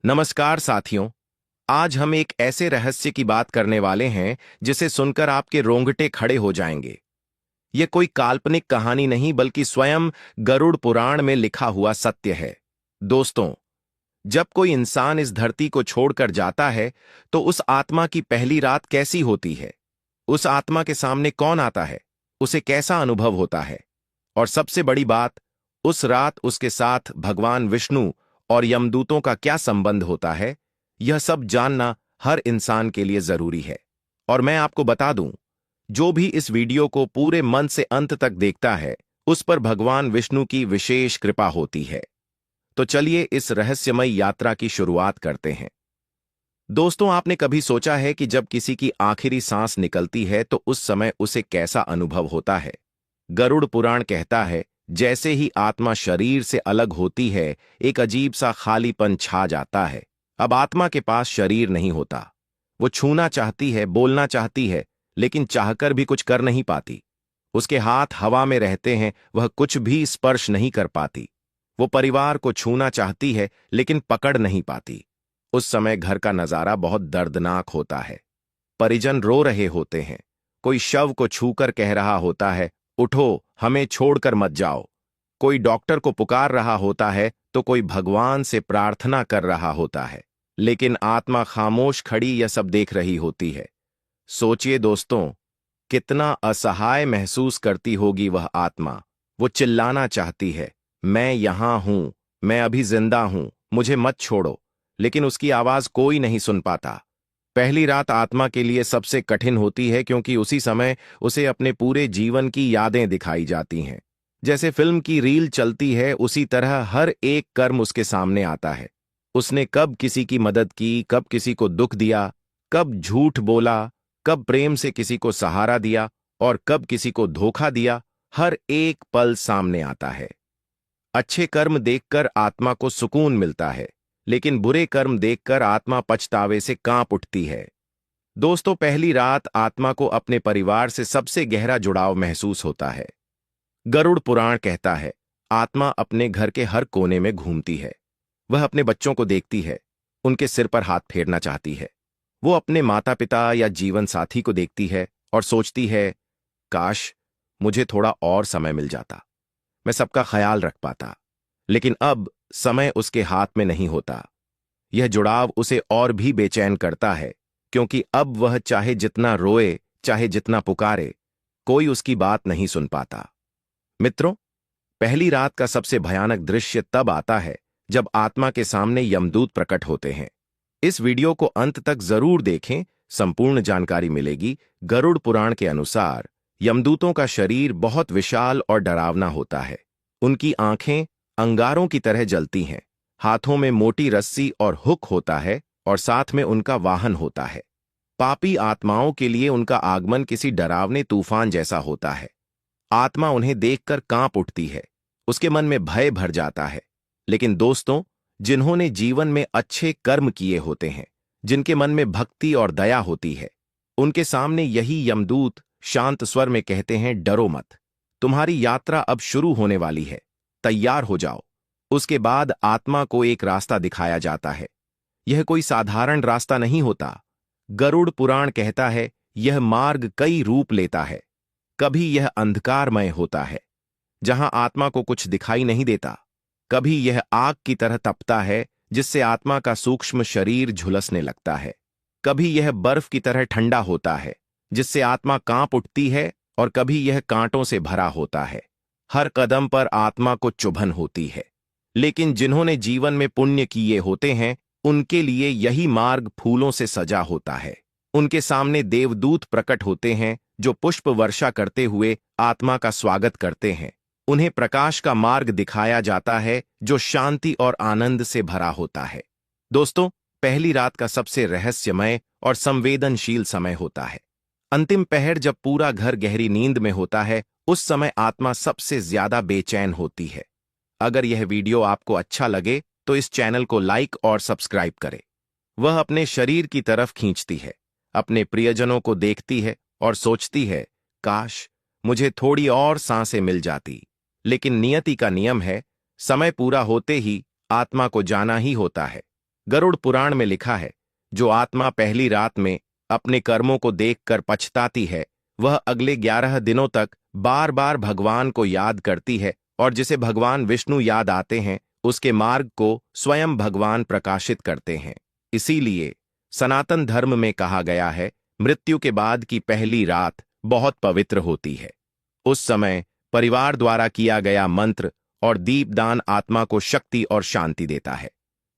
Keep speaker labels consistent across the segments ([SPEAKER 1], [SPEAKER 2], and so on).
[SPEAKER 1] नमस्कार साथियों। आज हम एक ऐसे रहस्य की बात करने वाले हैं जिसे सुनकर आपके रोंगटे खड़े हो जाएंगे। यह कोई काल्पनिक कहानी नहीं बल्कि स्वयं गरुड़ पुराण में लिखा हुआ सत्य है। दोस्तों, जब कोई इंसान इस धरती को छोड़कर जाता है तो उस आत्मा की पहली रात कैसी होती है? उस आत्मा के सामने कौन आता है? उसे कैसा अनुभव होता है? और सबसे बड़ी बात, उस रात उसके साथ भगवान विष्णु और यमदूतों का क्या संबंध होता है? यह सब जानना हर इंसान के लिए जरूरी है। और मैं आपको बता दूं, जो भी इस वीडियो को पूरे मन से अंत तक देखता है, उस पर भगवान विष्णु की विशेष कृपा होती है। तो चलिए इस रहस्यमय यात्रा की शुरुआत करते हैं। दोस्तों, आपने कभी सोचा है कि जब किसी की आखिरी सांस निकलती है तो उस समय उसे कैसा अनुभव होता है? गरुड़ पुराण कहता है, जैसे ही आत्मा शरीर से अलग होती है, एक अजीब सा खालीपन छा जाता है। अब आत्मा के पास शरीर नहीं होता। वो छूना चाहती है, बोलना चाहती है, लेकिन चाहकर भी कुछ कर नहीं पाती। उसके हाथ हवा में रहते हैं, वह कुछ भी स्पर्श नहीं कर पाती। वो परिवार को छूना चाहती है, लेकिन पकड़ नहीं पाती। उस समय घर का नजारा बहुत दर्दनाक होता है। परिजन रो रहे होते हैं। कोई शव को छूकर कह रहा होता है, उठो, हमें छोड़कर मत जाओ। कोई डॉक्टर को पुकार रहा होता है तो कोई भगवान से प्रार्थना कर रहा होता है, लेकिन आत्मा खामोश खड़ी यह सब देख रही होती है। सोचिए दोस्तों, कितना असहाय महसूस करती होगी वह आत्मा। वो चिल्लाना चाहती है, मैं यहां हूं, मैं अभी जिंदा हूं, मुझे मत छोड़ो, लेकिन उसकी आवाज कोई नहीं सुन पाता। पहली रात आत्मा के लिए सबसे कठिन होती है क्योंकि उसी समय उसे अपने पूरे जीवन की यादें दिखाई जाती हैं। जैसे फिल्म की रील चलती है, उसी तरह हर एक कर्म उसके सामने आता है। उसने कब किसी की मदद की, कब किसी को दुख दिया, कब झूठ बोला, कब प्रेम से किसी को सहारा दिया और कब किसी को धोखा दिया, हर एक पल सामने आता है। अच्छे कर्म देखकर आत्मा को सुकून मिलता है, लेकिन बुरे कर्म देखकर आत्मा पछतावे से कांप उठती है। दोस्तों, पहली रात आत्मा को अपने परिवार से सबसे गहरा जुड़ाव महसूस होता है। गरुड़ पुराण कहता है, आत्मा अपने घर के हर कोने में घूमती है। वह अपने बच्चों को देखती है, उनके सिर पर हाथ फेरना चाहती है। वो अपने माता पिता या जीवन साथी को देखती है और सोचती है, काश मुझे थोड़ा और समय मिल जाता, मैं सबका ख्याल रख पाता। लेकिन अब समय उसके हाथ में नहीं होता। यह जुड़ाव उसे और भी बेचैन करता है, क्योंकि अब वह चाहे जितना रोए, चाहे जितना पुकारे, कोई उसकी बात नहीं सुन पाता। मित्रों, पहली रात का सबसे भयानक दृश्य तब आता है जब आत्मा के सामने यमदूत प्रकट होते हैं। इस वीडियो को अंत तक जरूर देखें, संपूर्ण जानकारी मिलेगी। गरुड़ पुराण के अनुसार यमदूतों का शरीर बहुत विशाल और डरावना होता है। उनकी आंखें अंगारों की तरह जलती हैं, हाथों में मोटी रस्सी और हुक होता है और साथ में उनका वाहन होता है। पापी आत्माओं के लिए उनका आगमन किसी डरावने तूफान जैसा होता है। आत्मा उन्हें देखकर कांप उठती है, उसके मन में भय भर जाता है। लेकिन दोस्तों, जिन्होंने जीवन में अच्छे कर्म किए होते हैं, जिनके मन में भक्ति और दया होती है, उनके सामने यही यमदूत शांत स्वर में कहते हैं, डरो मत, तुम्हारी यात्रा अब शुरू होने वाली है, तैयार हो जाओ। उसके बाद आत्मा को एक रास्ता दिखाया जाता है। यह कोई साधारण रास्ता नहीं होता। गरुड़ पुराण कहता है, यह मार्ग कई रूप लेता है। कभी यह अंधकारमय होता है, जहां आत्मा को कुछ दिखाई नहीं देता। कभी यह आग की तरह तपता है, जिससे आत्मा का सूक्ष्म शरीर झुलसने लगता है। कभी यह बर्फ की तरह ठंडा होता है, जिससे आत्मा कांप उठती है, और कभी यह कांटों से भरा होता है। हर कदम पर आत्मा को चुभन होती है। लेकिन जिन्होंने जीवन में पुण्य किए होते हैं, उनके लिए यही मार्ग फूलों से सजा होता है। उनके सामने देवदूत प्रकट होते हैं, जो पुष्प वर्षा करते हुए आत्मा का स्वागत करते हैं। उन्हें प्रकाश का मार्ग दिखाया जाता है, जो शांति और आनंद से भरा होता है। दोस्तों, पहली रात का सबसे रहस्यमय और संवेदनशील समय होता है। अंतिम पहर, जब पूरा घर गहरी नींद में होता है, उस समय आत्मा सबसे ज्यादा बेचैन होती है। अगर यह वीडियो आपको अच्छा लगे तो इस चैनल को लाइक और सब्सक्राइब करें। वह अपने शरीर की तरफ खींचती है, अपने प्रियजनों को देखती है और सोचती है, काश मुझे थोड़ी और सांसें मिल जाती। लेकिन नियति का नियम है, समय पूरा होते ही आत्मा को जाना ही होता है। गरुड़ पुराण में लिखा है, जो आत्मा पहली रात में अपने कर्मों को देखकर पछताती है, वह अगले 11 दिनों तक बार बार भगवान को याद करती है, और जिसे भगवान विष्णु याद आते हैं उसके मार्ग को स्वयं भगवान प्रकाशित करते हैं। इसीलिए सनातन धर्म में कहा गया है, मृत्यु के बाद की पहली रात बहुत पवित्र होती है। उस समय परिवार द्वारा किया गया मंत्र और दीपदान आत्मा को शक्ति और शांति देता है।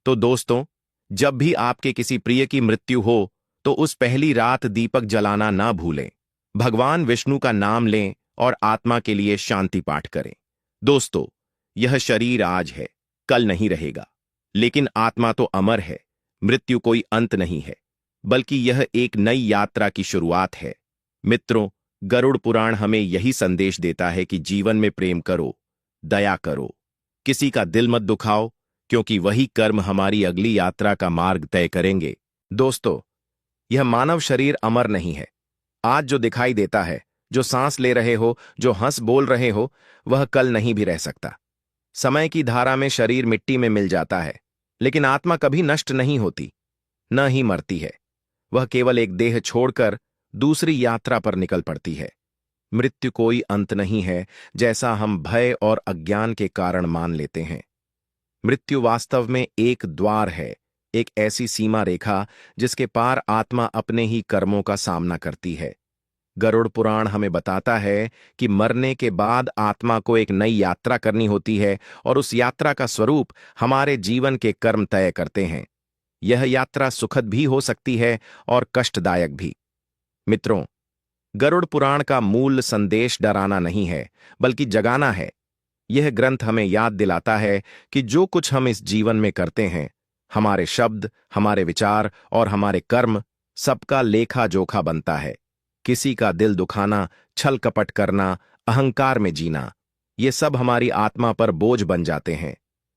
[SPEAKER 1] तो दोस्तों, जब भी आपके किसी प्रिय की मृत्यु हो तो उस पहली रात दीपक जलाना ना भूलें, भगवान विष्णु का नाम लें और आत्मा के लिए शांति पाठ करें। दोस्तों, यह शरीर आज है, कल नहीं रहेगा, लेकिन आत्मा तो अमर है। मृत्यु कोई अंत नहीं है, बल्कि यह एक नई यात्रा की शुरुआत है। मित्रों, गरुड़ पुराण हमें यही संदेश देता है कि जीवन में प्रेम करो, दया करो, किसी का दिल मत दुखाओ, क्योंकि वही कर्म हमारी अगली यात्रा का मार्ग तय करेंगे। दोस्तों, यह मानव शरीर अमर नहीं है। आज जो दिखाई देता है, जो सांस ले रहे हो, जो हंस बोल रहे हो, वह कल नहीं भी रह सकता। समय की धारा में शरीर मिट्टी में मिल जाता है, लेकिन आत्मा कभी नष्ट नहीं होती, न ही मरती है। वह केवल एक देह छोड़कर दूसरी यात्रा पर निकल पड़ती है। मृत्यु कोई अंत नहीं है, जैसा हम भय और अज्ञान के कारण मान लेते हैं। मृत्यु वास्तव में एक द्वार है, एक ऐसी सीमा रेखा जिसके पार आत्मा अपने ही कर्मों का सामना करती है। गरुड़ पुराण हमें बताता है कि मरने के बाद आत्मा को एक नई यात्रा करनी होती है, और उस यात्रा का स्वरूप हमारे जीवन के कर्म तय करते हैं। यह यात्रा सुखद भी हो सकती है और कष्टदायक भी। मित्रों, गरुड़ पुराण का मूल संदेश डराना नहीं है, बल्कि जगाना है। यह ग्रंथ हमें याद दिलाता है कि जो कुछ हम इस जीवन में करते हैं, हमारे शब्द, हमारे विचार और हमारे कर्म, सबका लेखा जोखा बनता है। किसी का दिल दुखाना, छल कपट करना, अहंकार में जीना, ये सब हमारी आत्मा पर बोझ बन जाते हैं।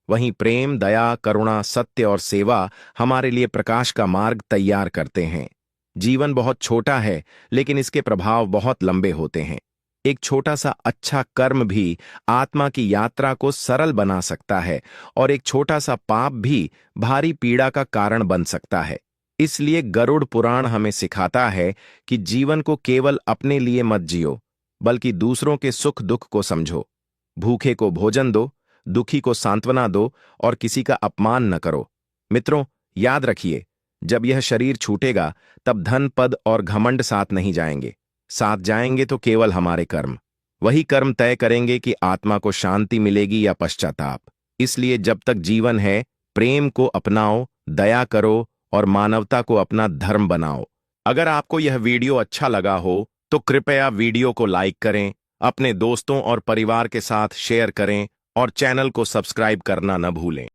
[SPEAKER 1] वहीं प्रेम, दया, करुणा, सत्य और सेवा हमारे लिए प्रकाश का मार्ग तैयार करते हैं। जीवन बहुत छोटा है, लेकिन इसके प्रभाव बहुत लंबे होते हैं। एक छोटा सा अच्छा कर्म भी आत्मा की यात्रा को सरल बना सकता है, और एक छोटा सा पाप भी भारी पीड़ा का कारण बन सकता है। इसलिए गरुड़ पुराण हमें सिखाता है कि जीवन को केवल अपने लिए मत जियो, बल्कि दूसरों के सुख दुख को समझो। भूखे को भोजन दो, दुखी को सांत्वना दो, और किसी का अपमान न करो। मित्रों, याद रखिए, जब यह शरीर छूटेगा तब धन, पद और घमंड साथ नहीं जाएंगे। साथ जाएंगे तो केवल हमारे कर्म। वही कर्म तय करेंगे कि आत्मा को शांति मिलेगी या पश्चाताप। इसलिए जब तक जीवन है, प्रेम को अपनाओ, दया करो और मानवता को अपना धर्म बनाओ। अगर आपको यह वीडियो अच्छा लगा हो तो कृपया वीडियो को लाइक करें, अपने दोस्तों और परिवार के साथ शेयर करें और चैनल को सब्सक्राइब करना न भूलें।